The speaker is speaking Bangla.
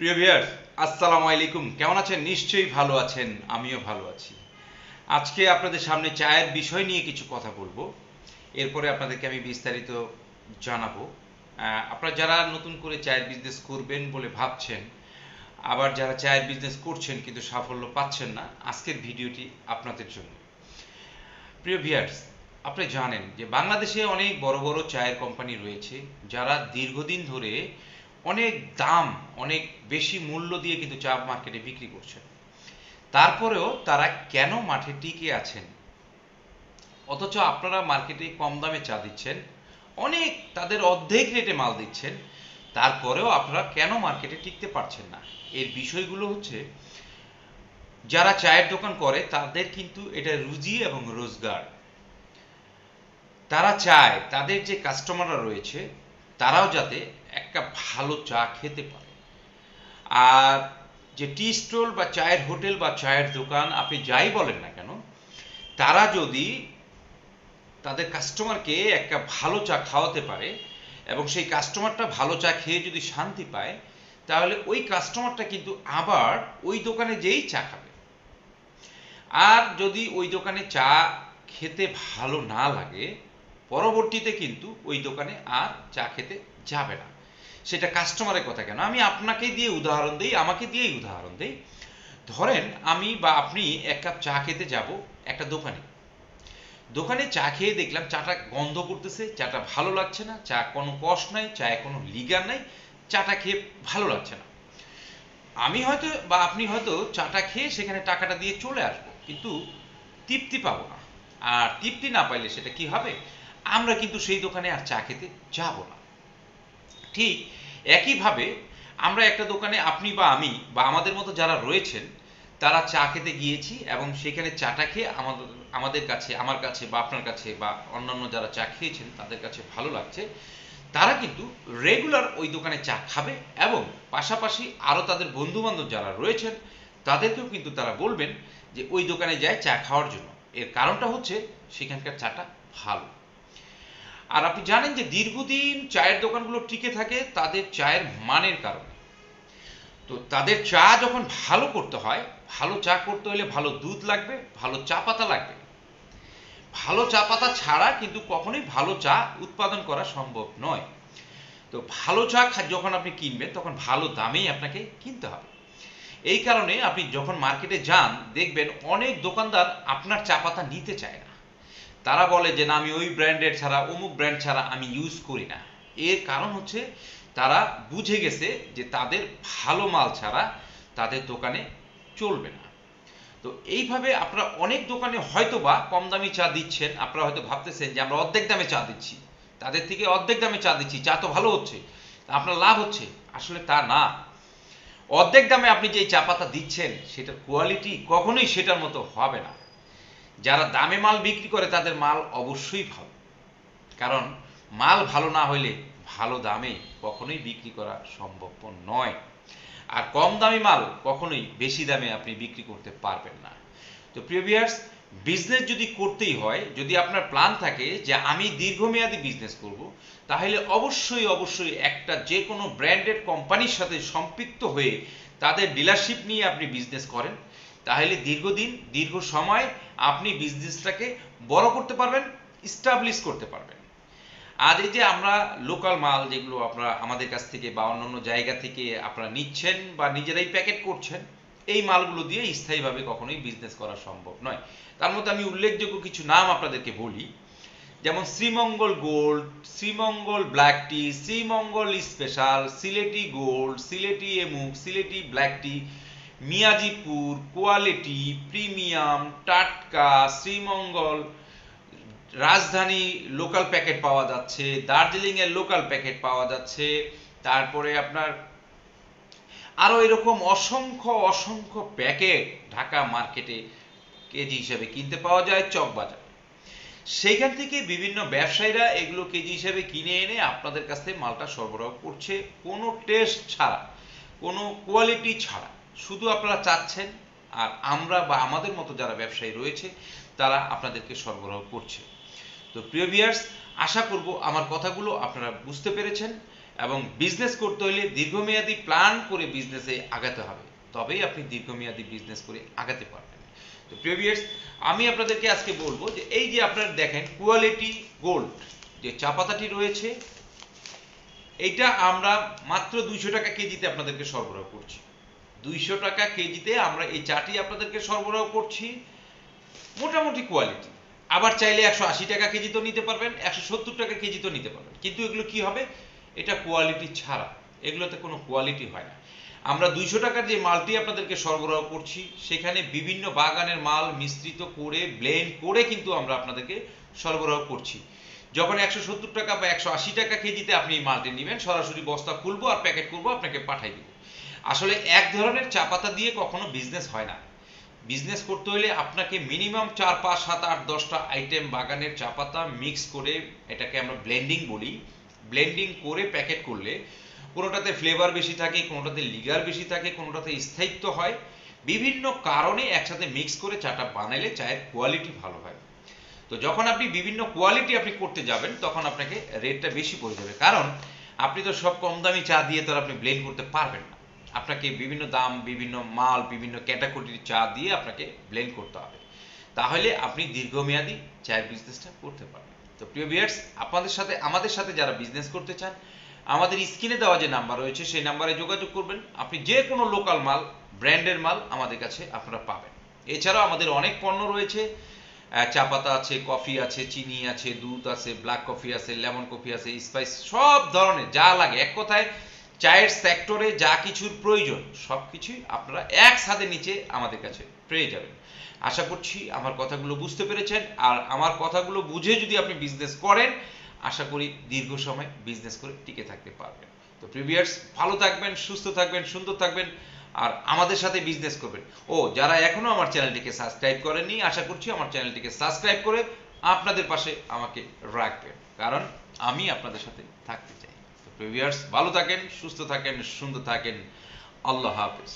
প্রিয় ভিউয়ার্স, আসসালামু আলাইকুম। কেমন আছেন? নিশ্চয়ই ভালো আছেন, আমিও ভালো আছি। আজকে আপনাদের সামনে চায়ের বিষয় নিয়ে কিছু কথা বলবো। এরপরে আপনাদেরকে আমি বিস্তারিত জানাবো। আপনারা যারা নতুন করে চায়ের বিজনেস করবেন বলে ভাবছেন, আবার যারা চায়ের বিজনেস করছেন কিন্তু সাফল্য পাচ্ছেন না, আজকের ভিডিওটি আপনাদের জন্য। প্রিয় ভিউয়ার্স, আপনি জানেন যে বাংলাদেশে অনেক বড় বড় চায়ের কোম্পানি রয়েছে যারা দীর্ঘদিন ধরে অনেক দাম, অনেক বেশি মূল্য দিয়ে কিন্তু চা মার্কেটে বিক্রি করছেন। তারপরেও তারা কেন মাঠে টিকে আছেন, অথচ আপনারা মার্কেটে কম দামে চা দিচ্ছেন, অনেক তাদের অর্ধেক রেটে মাল দিচ্ছেন, তারপরেও আপনারা কেন মার্কেটে টিকতে পারছেন না? এর বিষয়গুলো হচ্ছে, যারা চায়ের দোকান করে তাদের কিন্তু এটা রুজি এবং রোজগার। তারা চায় তাদের যে কাস্টমাররা রয়েছে তারাও যাতে একটা ভালো চা খেতে পারে। আর যে টি স্টল বা চায়ের হোটেল বা চায়ের দোকান আপনি যাই বলেন না কেন, তারা যদি তাদের কাস্টমারকে একটা ভালো চা খাওয়াতে পারে এবং সেই কাস্টমারটা ভালো চা খেয়ে যদি শান্তি পায়, তাহলে ওই কাস্টমারটা কিন্তু আবার ওই দোকানে যেই চা খাবে। আর যদি ওই দোকানে চা খেতে ভালো না লাগে, পরবর্তীতে কিন্তু ওই দোকানে আর চা খেতে যাবে না। সেটা কাস্টমারের কথা কেন, আমি আপনাকে দিয়ে উদাহরণ দিই, আমাকে দিয়েই উদাহরণ দিই। ধরেন আমি বা আপনি এক কাপ চা খেতে যাব একটা দোকানে। দোকানে চা খেয়ে দেখলাম চাটা গন্ধ করতেছে, চাটা ভালো লাগছে না, চা কোনো কষ নাই, চায়ে কোনো লিগার নাই, চাটা খেয়ে ভালো লাগছে না। আমি হয়তো বা আপনি হয়তো চাটা খেয়ে সেখানে টাকাটা দিয়ে চলে আসবো, কিন্তু তৃপ্তি পাবো না। আর তৃপ্তি না পাইলে সেটা কি হবে? আমরা কিন্তু সেই দোকানে আর চা খেতে যাব না। ঠিক একইভাবে আমরা একটা দোকানে, আপনি বা আমি বা আমাদের মতো যারা রয়েছেন, তারা চা খেতে গিয়েছি এবং সেখানে চাটা খেয়ে আমাদের কাছে, আমার কাছে বা আপনার কাছে বা অন্যান্য যারা চা খেয়েছেন তাদের কাছে ভালো লাগছে। তারা কিন্তু রেগুলার ওই দোকানে চা খাবে এবং পাশাপাশি আরও তাদের বন্ধু বান্ধব যারা রয়েছেন তাদেরকেও কিন্তু তারা বলবেন যে ওই দোকানে যায় চা খাওয়ার জন্য। এর কারণটা হচ্ছে সেখানকার চাটা ভালো। আর আপনি জানেন যে দীর্ঘদিন চায়ের দোকানগুলো টিকে থাকে তাদের চায়ের মানের কারণে। তো তাদের চা যখন ভালো করতে হয়, ভালো চা করতে হলে ভালো দুধ লাগবে, ভালো চা পাতা লাগবে। ভালো চা পাতা ছাড়া কিন্তু কখনোই ভালো চা উৎপাদন করা সম্ভব নয়। তো ভালো চা যখন আপনি কিনবেন তখন ভালো দামেই আপনাকে কিনতে হবে। এই কারণে আপনি যখন মার্কেটে যান দেখবেন অনেক দোকানদার আপনার চা পাতা নিতে চায় না। তারা বলে যে না, আমি ওই ব্র্যান্ডের ছাড়া, অমুক ব্র্যান্ড ছাড়া আমি ইউজ করি না। এর কারণ হচ্ছে তারা বুঝে গেছে যে তাদের ভালো মাল ছাড়া তাদের দোকানে চলবে না। তো এইভাবে আপনারা অনেক দোকানে হয়তো বা কম দামি চা দিচ্ছেন, আপনারা হয়তো ভাবতেছেন যে আমরা অর্ধেক দামে চা দিচ্ছি, তাদের থেকে অর্ধেক দামে চা দিচ্ছি, চা তো ভালো হচ্ছে, আপনার লাভ হচ্ছে। আসলে তা না। অর্ধেক দামে আপনি যে চা পাতা দিচ্ছেন সেটার কোয়ালিটি কখনোই সেটার মতো হবে না। যারা দামে মাল বিক্রি করে তাদের মাল অবশ্যই ভালো, কারণ মাল ভালো না হইলে ভালো দামে কখনোই বিক্রি করা সম্ভব নয়। আর কম দামি মাল কখনোই বেশি দামে আপনি বিক্রি করতে পারবেন না। তো প্রিয় ভিউয়ার্স, বিজনেস যদি করতেই হয়, যদি আপনার প্ল্যান থাকে যে আমি দীর্ঘমেয়াদী বিজনেস করব, তাহলে অবশ্যই অবশ্যই একটা যে কোনো ব্র্যান্ডেড কোম্পানির সাথে সম্পৃক্ত হয়ে তাদের ডিলারশিপ নিয়ে আপনি বিজনেস করেন, তাহলে দীর্ঘদিন দীর্ঘ সময় আপনি বিজনেসটাকে বড় করতে পারবেন, স্টাবলিশ করতে পারবেন। আর এই যে আমরা লোকাল মাল যেগুলো আপনারা আমাদের কাছ থেকে বা অন্যান্য জায়গা থেকে আপনারা নিচ্ছেন বা নিজেরাই প্যাকেট করছেন, এই মালগুলো দিয়ে স্থায়ীভাবে কখনোই বিজনেস করা সম্ভব নয়। তার মধ্যে আমি উল্লেখযোগ্য কিছু নাম আপনাদেরকে বলি, যেমন Sreemangal gold, Sreemangal black tea, Sreemangal special, Sylheti gold, Sylheti এমুক, Sylheti black tea, Miajipur, quality, premium, টাটকা, শ্রীমঙ্গল, রাজধানী লোকাল প্যাকেট পাওয়া যাচ্ছে, দার্জিলিং এর লোকাল প্যাকেট পাওয়া যাচ্ছে। তারপরে আপনার আরো এরকম অসংখ্য অসংখ্য প্যাকেট ঢাকা মার্কেটে কেজি হিসেবে কিনতে পাওয়া যায় চকবাজার। সেইখান থেকে বিভিন্ন ব্যবসায়ীরা এগুলো কেজি হিসেবে কিনে এনে আপনাদের কাছ থেকে মালটা সরবরাহ করছে, কোনো টেস্ট ছাড়া, কোনো কোয়ালিটি ছাড়া। শুধু আপনারা চাচ্ছেন, আর আমরা বা আমাদের মতো যারা ব্যবসায়ী রয়েছে তারা আপনাদেরকে সরবরাহ করছে। তো প্রিয় ভিউয়ার্স, আশা করব আমার কথাগুলো আপনারা বুঝতে পেরেছেন এবং বিজনেস করতে হলে দীর্ঘমেয়াদী প্ল্যান করে বিজনেসে আগাতে হবে, তবেই আপনি দীর্ঘমেয়াদী বিজনেস করে আগাতে পারবেন। তো প্রিয় ভিউয়ার্স, আমি আপনাদেরকে আজকে বলবো যে এই যে আপনারা দেখেন কোয়ালিটি গোল্ড যে চা পাতাটি রয়েছে, এইটা আমরা মাত্র 200 টাকা কেজিতে আপনাদেরকে সরবরাহ করছি। 200 টাকা কেজিতে আমরা এই চাটি আপনাদেরকে সরবরাহ করছি, মোটামুটি কোয়ালিটি। আবার চাইলে 180 টাকা কেজি তো নিতে পারবেন, 170 টাকা কেজি তো নিতে পারবেন, কিন্তু এগুলো কি হবে, এটা কোয়ালিটি ছাড়া, এগুলোতে কোনো কোয়ালিটি হয় না। আমরা 200 টাকার যে মালটি আপনাদেরকে সরবরাহ করছি, সেখানে বিভিন্ন বাগানের মাল মিশ্রিত করে ব্লেন্ড করে কিন্তু আমরা আপনাদেরকে সরবরাহ করছি। যখন 170 টাকা বা 180 টাকা কেজিতে আপনি এই মালটি নেবেন, সরাসরি বস্তা খুলবো আর প্যাকেট করবো, আপনাকে পাঠাই দেবো। আসলে এক ধরনের চা পাতা দিয়ে কখনো বিজনেস হয় না। বিজনেস করতে হলে আপনাকে মিনিমাম 4, 5, 7, 8, 10টা আইটেম বাগানের চা পাতা মিক্স করে, এটাকে আমরা ব্লেন্ডিং বলি, ব্লেন্ডিং করে প্যাকেট করলে কোনোটাতে ফ্লেভার বেশি থাকে, কোনোটাতে লিগার বেশি থাকে, কোনোটাতে স্থায়িত্ব হয়, বিভিন্ন কারণে একসাথে মিক্স করে চাটা বানাইলে চায়ের কোয়ালিটি ভালো হয়। তো যখন আপনি বিভিন্ন কোয়ালিটি আপনি করতে যাবেন, তখন আপনাকে রেটটা বেশি পড়ে যাবে, কারণ আপনি তো সব কম দামি চা দিয়ে তো আপনি ব্লেন্ড করতে পারবেন না। আপনাকে বিভিন্ন দাম, বিভিন্ন মাল, বিভিন্ন ক্যাটাগরির চা দিয়ে আপনাকে ব্লেন্ড করতে হবে, তাহলে আপনি দীর্ঘমেয়াদী চায়ের বিজনেসটা করতে পারবেন। তো প্রিয় ভিউয়ার্স, আপনাদের সাথে, আমাদের সাথে যারা বিজনেস করতে চান, আমাদের স্ক্রিনে দেওয়া যে নাম্বার রয়েছে সেই নাম্বারে যোগাযোগ করবেন। আপনি যে কোনো লোকাল মাল, ব্র্যান্ডের মাল আমাদের কাছে আপনারা পাবেন। এছাড়াও আমাদের অনেক পণ্য রয়েছে, চা পাতা আছে, কফি আছে, চিনি আছে, দুধ আছে, ব্ল্যাক কফি আছে, লেমন কফি আছে, স্পাইস, সব ধরনের যা লাগে, এক কথায় চায়ের সেক্টরে যা কিছুর প্রয়োজন সব কিছুই আপনারা এক ছাদের নিচে আমাদের কাছে পেয়ে যাবেন। আশা করছি আমার কথাগুলো বুঝতে পেরেছেন, আর আমার কথাগুলো বুঝে যদি আপনি বিজনেস করেন, আশা করি দীর্ঘ সময় বিজনেস করে টিকে থাকতে পারবেন। তো প্রিভিয়ার্স, ভালো থাকবেন, সুস্থ থাকবেন, সুন্দর থাকবেন, আর আমাদের সাথে বিজনেস করবেন। ও যারা এখনো আমার চ্যানেলটিকে সাবস্ক্রাইব করেননি, আশা করছি আমার চ্যানেলটিকে সাবস্ক্রাইব করে আপনাদের পাশে আমাকে রাখবেন, কারণ আমি আপনাদের সাথে থাকতে চাই। তো প্রিভিয়ার্স, ভালো থাকেন, সুস্থ থাকেন, সুন্দর থাকেন। আল্লাহ হাফেজ।